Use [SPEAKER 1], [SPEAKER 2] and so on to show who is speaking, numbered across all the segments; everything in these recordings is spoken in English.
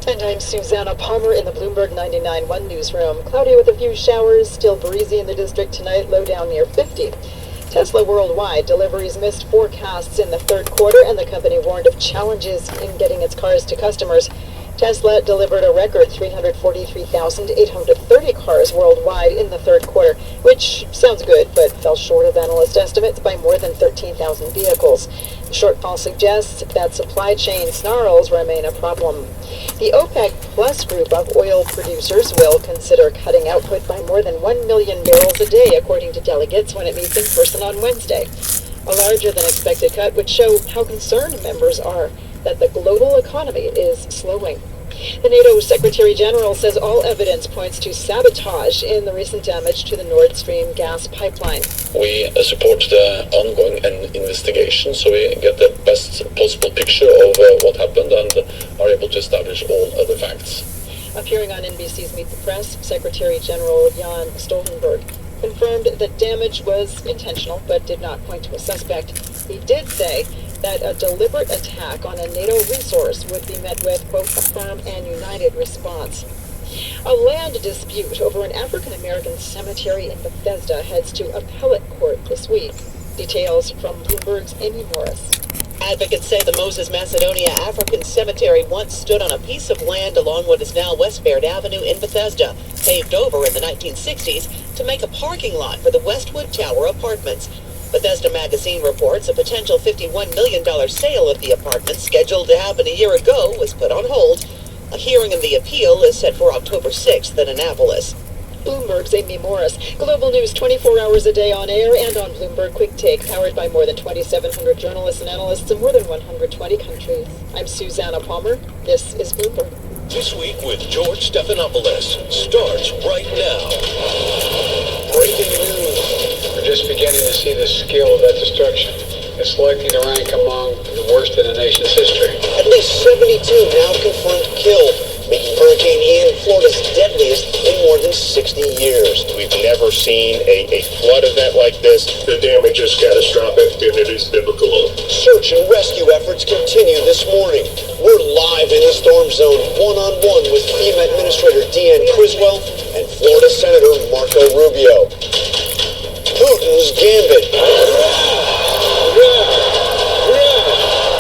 [SPEAKER 1] And I'm Susanna Palmer in the Bloomberg 99.1 newsroom. Cloudy with a few showers, still breezy in the district tonight, low down near 50. Tesla worldwide deliveries missed forecasts in the third quarter, and the company warned of challenges in getting its cars to customers. Tesla delivered a record 343,830 cars worldwide in the third quarter, which sounds good, but fell short of analyst estimates by more than 13,000 vehicles. The shortfall suggests that supply chain snarls remain a problem. The OPEC Plus group of oil producers will consider cutting output by more than 1 million barrels a day, according to delegates when it meets in person on Wednesday. A larger than expected cut would show how concerned members are that the global economy is slowing. The NATO Secretary General says all evidence points to sabotage in the recent damage to the Nord Stream gas pipeline.
[SPEAKER 2] We support the ongoing investigation, so we get the best possible picture of what happened and are able to establish all other facts.
[SPEAKER 1] Appearing on NBC's Meet the Press, Secretary General Jan Stoltenberg confirmed that damage was intentional but did not point to a suspect. He did say that a deliberate attack on a NATO resource would be met with, quote, a firm and united response. A land dispute over an African-American cemetery in Bethesda heads to appellate court this week. Details from Bloomberg's Amy Morris.
[SPEAKER 3] Advocates say the Moses Macedonia African Cemetery once stood on a piece of land along what is now West Baird Avenue in Bethesda, paved over in the 1960s to make a parking lot for the Westwood Tower apartments. Bethesda Magazine reports a potential $51 million sale of the apartments scheduled to happen a year ago was put on hold. A hearing of the appeal is set for October 6th in Annapolis.
[SPEAKER 1] Bloomberg's Amy Morris. Global news 24 hours a day on air and on Bloomberg Quick Take, powered by more than 2,700 journalists and analysts in more than 120 countries. I'm Susanna Palmer. This is Bloomberg.
[SPEAKER 4] This Week with George Stephanopoulos starts right now.
[SPEAKER 5] Breaking news. We're just beginning to see the scale of that destruction. It's likely to rank among the worst in the nation's history.
[SPEAKER 6] At least 72 now confirmed killed, making Hurricane Ian Florida's deadliest in more than 60 years.
[SPEAKER 7] We've never seen a flood event like this.
[SPEAKER 8] The damage is catastrophic and it is biblical.
[SPEAKER 6] Search and rescue efforts continue this morning. We're live in the storm zone, one-on-one with FEMA Administrator Deanne Criswell and Florida Senator Marco Rubio. Putin's gambit.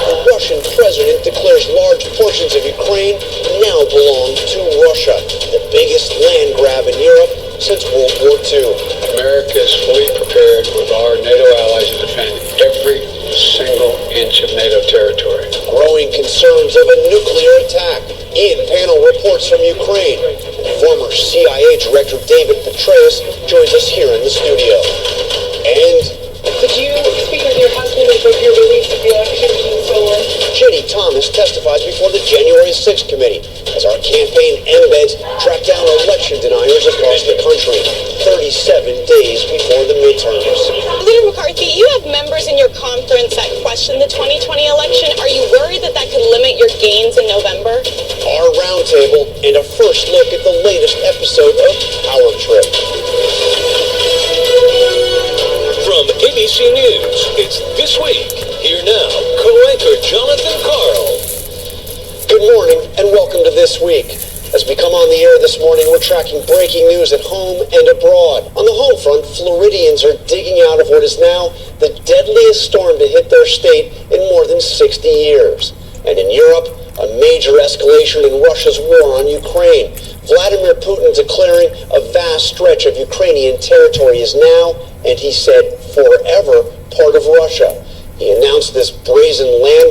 [SPEAKER 6] The Russian president declares large portions of Ukraine now belong to Russia, the biggest land grab in Europe since World War II.
[SPEAKER 5] America is fully prepared with our NATO allies to defend every single inch of NATO territory.
[SPEAKER 6] Growing concerns of a nuclear attack. In-panel reports from Ukraine. Former CIA Director David Petraeus joins us here in the studio. And
[SPEAKER 9] could you speak with your husband about your release of the elections and so on?
[SPEAKER 6] Jenny Thomas testifies before the January 6th committee as our campaign embeds track down election deniers across the country 37 days before the midterms.
[SPEAKER 10] Leader McCarthy, you have members in your conference that question the 2020 election. Are you worried that that could limit your gains in November?
[SPEAKER 6] Our roundtable and a first look at the latest episode of Power Trip.
[SPEAKER 4] From ABC News, it's This Week. Here now, co-anchor Jonathan Carl.
[SPEAKER 6] Good morning and welcome to This Week. As we come on the air this morning, we're tracking breaking news at home and abroad. On the home front, Floridians are digging out of what is now the deadliest storm to hit their state in more than 60 years. And in Europe, a major escalation in Russia's war on Ukraine. Vladimir Putin declaring a vast stretch of Ukrainian territory is now, and he said forever, part of Russia. He announced this brazen land